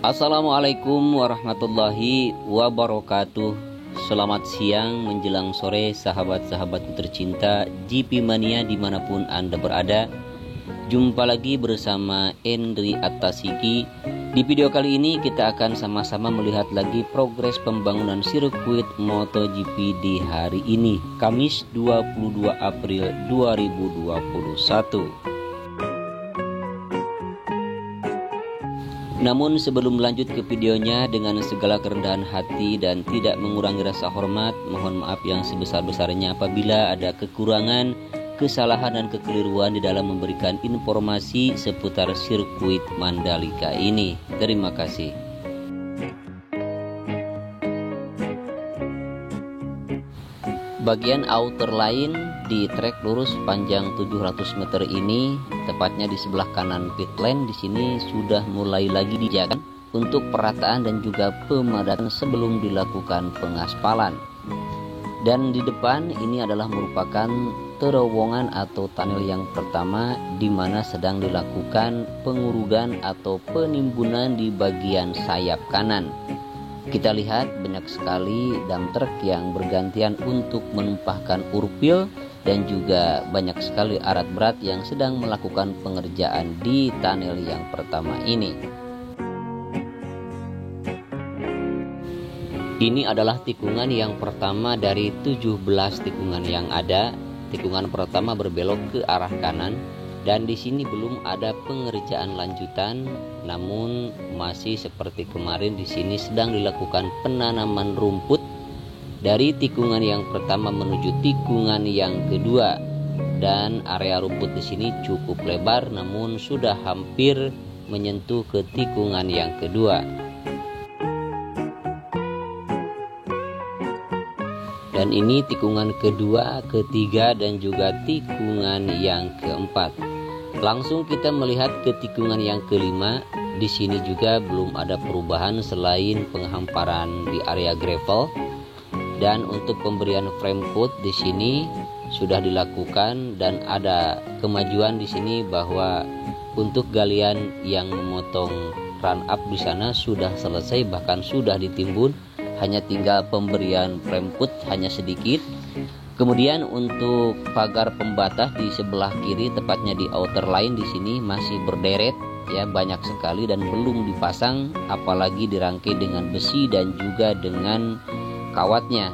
Assalamualaikum warahmatullahi wabarakatuh. Selamat siang menjelang sore sahabat-sahabatku tercinta GP Mania dimanapun Anda berada. Jumpa lagi bersama Endri Attasiki. Di video kali ini kita akan sama-sama melihat lagi progres pembangunan sirkuit MotoGP di hari ini, Kamis 22 April 2021. Namun sebelum lanjut ke videonya, dengan segala kerendahan hati dan tidak mengurangi rasa hormat, mohon maaf yang sebesar-besarnya apabila ada kekurangan, kesalahan dan kekeliruan di dalam memberikan informasi seputar sirkuit Mandalika ini. Terima kasih. Bagian outer line di trek lurus panjang 700 meter ini, tepatnya di sebelah kanan pit lane, di sini sudah mulai lagi dijaga untuk perataan dan juga pemadatan sebelum dilakukan pengaspalan. Dan di depan ini adalah merupakan terowongan atau tunnel yang pertama di mana sedang dilakukan pengurugan atau penimbunan di bagian sayap kanan. Kita lihat banyak sekali dump truck yang bergantian untuk menumpahkan urpil dan juga banyak sekali alat berat yang sedang melakukan pengerjaan di tunnel yang pertama ini. Ini adalah tikungan yang pertama dari 17 tikungan yang ada. Tikungan pertama berbelok ke arah kanan dan di sini belum ada pengerjaan lanjutan, namun masih seperti kemarin di sini sedang dilakukan penanaman rumput dari tikungan yang pertama menuju tikungan yang kedua, dan area rumput di sini cukup lebar namun sudah hampir menyentuh ke tikungan yang kedua. Dan ini tikungan kedua, ketiga dan juga tikungan yang keempat. Langsung kita melihat ke tikungan yang kelima. Di sini juga belum ada perubahan selain penghamparan di area gravel. Dan untuk pemberian frame coat di sini sudah dilakukan dan ada kemajuan di sini bahwa untuk galian yang memotong run up di sana sudah selesai, bahkan sudah ditimbun, hanya tinggal pemberian frame coat hanya sedikit. Kemudian untuk pagar pembatas di sebelah kiri, tepatnya di outer line di sini masih berderet ya, banyak sekali dan belum dipasang, apalagi dirangkai dengan besi dan juga dengan kawatnya.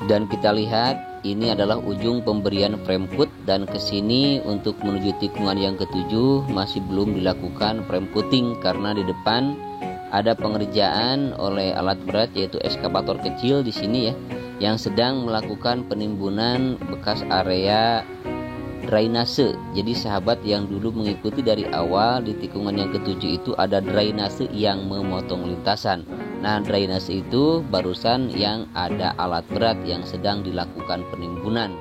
Dan kita lihat ini adalah ujung pemberian frame coat, dan kesini untuk menuju tikungan yang ketujuh masih belum dilakukan frame coating karena di depan ada pengerjaan oleh alat berat yaitu eskavator kecil di sini ya, yang sedang melakukan penimbunan bekas area drainase. Jadi sahabat yang dulu mengikuti dari awal di tikungan yang ketujuh itu ada drainase yang memotong lintasan. Nah, drainase itu barusan yang ada alat berat yang sedang dilakukan penimbunan.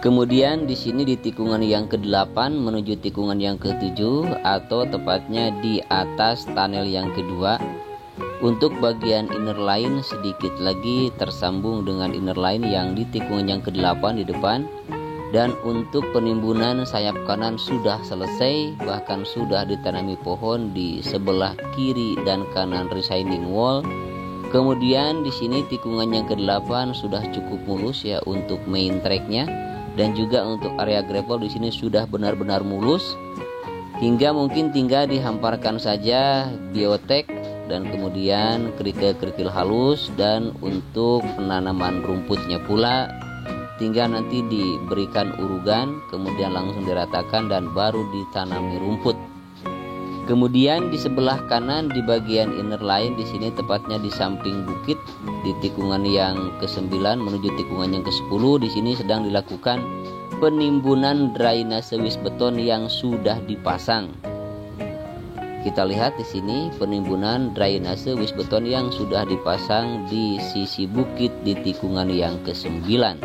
Kemudian di sini di tikungan yang ke-8 menuju tikungan yang ke-7 atau tepatnya di atas tunnel yang kedua. Untuk bagian inner line sedikit lagi tersambung dengan inner line yang di tikungan yang ke-8 di depan. Dan untuk penimbunan sayap kanan sudah selesai, bahkan sudah ditanami pohon di sebelah kiri dan kanan retaining wall. Kemudian di sini tikungan yang ke-8 sudah cukup mulus ya untuk main tracknya. Dan juga untuk area gravel di sini sudah benar-benar mulus, hingga mungkin tinggal dihamparkan saja biotek dan kemudian kerikil-kerikil halus, dan untuk penanaman rumputnya pula tinggal nanti diberikan urugan kemudian langsung diratakan dan baru ditanami rumput. Kemudian di sebelah kanan di bagian inner line di sini tepatnya di samping bukit di tikungan yang ke-9 menuju tikungan yang ke-10 di sini sedang dilakukan penimbunan drainase wis beton yang sudah dipasang. Kita lihat di sini penimbunan drainase wis beton yang sudah dipasang di sisi bukit di tikungan yang ke-9.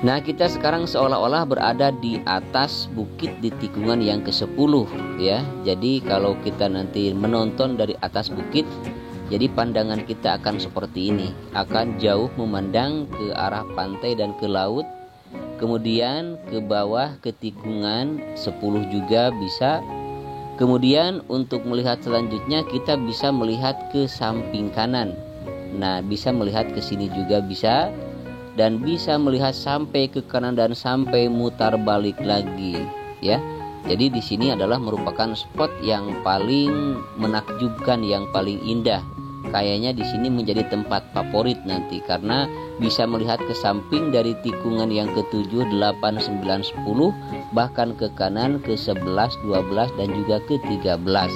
Nah, kita sekarang seolah-olah berada di atas bukit di tikungan yang ke-10 ya. Jadi kalau kita nanti menonton dari atas bukit, jadi pandangan kita akan seperti ini, akan jauh memandang ke arah pantai dan ke laut. Kemudian ke bawah ke tikungan 10 juga bisa. Kemudian untuk melihat selanjutnya kita bisa melihat ke samping kanan. Nah, bisa melihat ke sini juga bisa, dan bisa melihat sampai ke kanan dan sampai mutar balik lagi ya. Jadi di sini adalah merupakan spot yang paling menakjubkan, yang paling indah. Kayaknya di sini menjadi tempat favorit nanti karena bisa melihat ke samping dari tikungan yang ke-7, 8, 9, 10, bahkan ke kanan ke 11, 12 dan juga ke 13.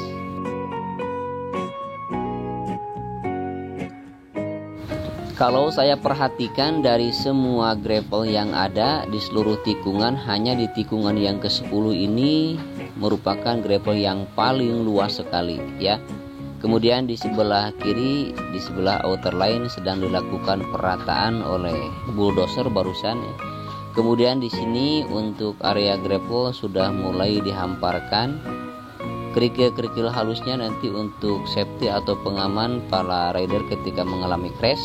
Kalau saya perhatikan dari semua gravel yang ada di seluruh tikungan, hanya di tikungan yang ke-10 ini merupakan gravel yang paling luas sekali ya. Kemudian di sebelah kiri, di sebelah outer line sedang dilakukan perataan oleh bulldozer barusan ya. Kemudian di sini untuk area gravel sudah mulai dihamparkan. Kerikil-kerikil halusnya nanti untuk safety atau pengaman para rider ketika mengalami crash.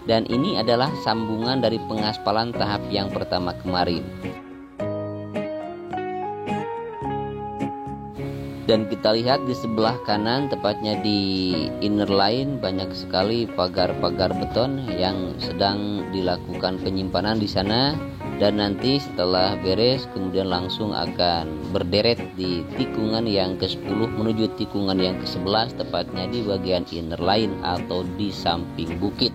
Dan ini adalah sambungan dari pengaspalan tahap yang pertama kemarin. Dan kita lihat di sebelah kanan, tepatnya di inner line, banyak sekali pagar-pagar beton yang sedang dilakukan penyimpanan di sana. Dan nanti setelah beres kemudian langsung akan berderet di tikungan yang ke-10 menuju tikungan yang ke-11, tepatnya di bagian inner line atau di samping bukit.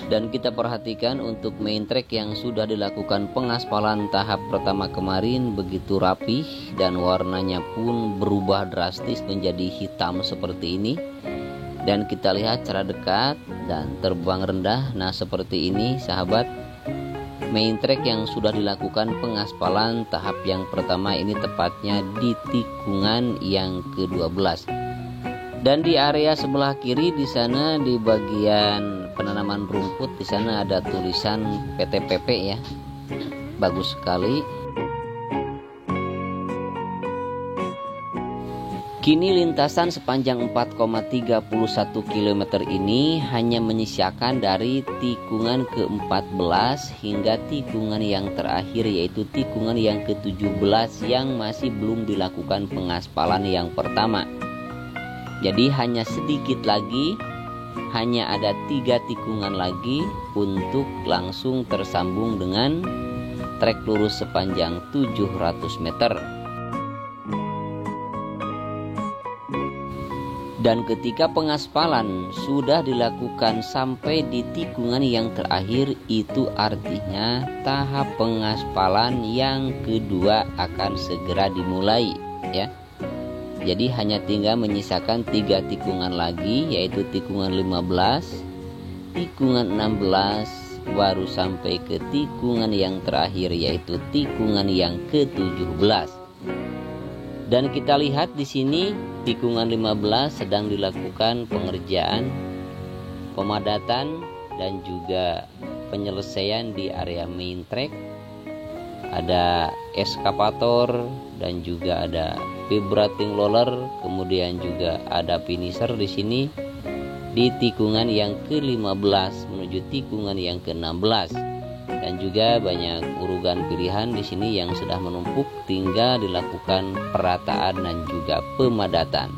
Dan kita perhatikan untuk main track yang sudah dilakukan pengaspalan tahap pertama kemarin begitu rapih dan warnanya pun berubah drastis menjadi hitam seperti ini. Dan kita lihat secara dekat dan terbang rendah. Nah, seperti ini sahabat, main track yang sudah dilakukan pengaspalan tahap yang pertama ini tepatnya di tikungan yang ke-12. Dan di area sebelah kiri di sana di bagian penanaman rumput di sana ada tulisan PTPP ya. Bagus sekali. Kini lintasan sepanjang 4,31 km ini hanya menyisakan dari tikungan ke-14 hingga tikungan yang terakhir, yaitu tikungan yang ke-17 yang masih belum dilakukan pengaspalan yang pertama. Jadi hanya sedikit lagi, hanya ada 3 tikungan lagi untuk langsung tersambung dengan trek lurus sepanjang 700 meter. Dan ketika pengaspalan sudah dilakukan sampai di tikungan yang terakhir, itu artinya tahap pengaspalan yang kedua akan segera dimulai ya. Jadi hanya tinggal menyisakan 3 tikungan lagi, yaitu tikungan 15, tikungan 16, baru sampai ke tikungan yang terakhir yaitu tikungan yang ke-17. Dan kita lihat di sini tikungan 15 sedang dilakukan pengerjaan, pemadatan dan juga penyelesaian di area main track. Ada eskavator dan juga ada vibrating roller, kemudian juga ada finisher di sini di tikungan yang ke-15 menuju tikungan yang ke-16. Dan juga banyak urugan pilihan di sini yang sudah menumpuk, tinggal dilakukan perataan dan juga pemadatan.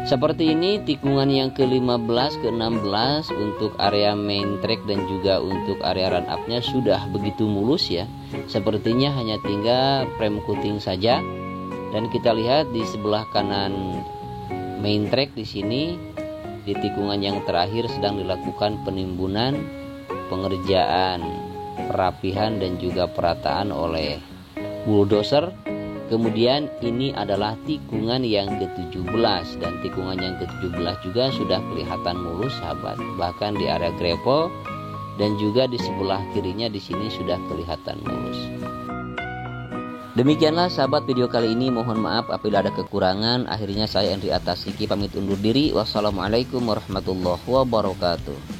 Seperti ini tikungan yang ke-15, ke-16 untuk area main track dan juga untuk area run up-nya sudah begitu mulus ya. Sepertinya hanya tinggal frame coating saja. Dan kita lihat di sebelah kanan main track di sini di tikungan yang terakhir sedang dilakukan penimbunan, pengerjaan, perapihan dan juga perataan oleh bulldozer. Kemudian ini adalah tikungan yang ke-17 dan tikungan yang ke-17 juga sudah kelihatan mulus sahabat. Bahkan di area gravel dan juga di sebelah kirinya di sini sudah kelihatan mulus. Demikianlah sahabat video kali ini, mohon maaf apabila ada kekurangan. Akhirnya saya Andri Atasiki pamit undur diri. Wassalamualaikum warahmatullahi wabarakatuh.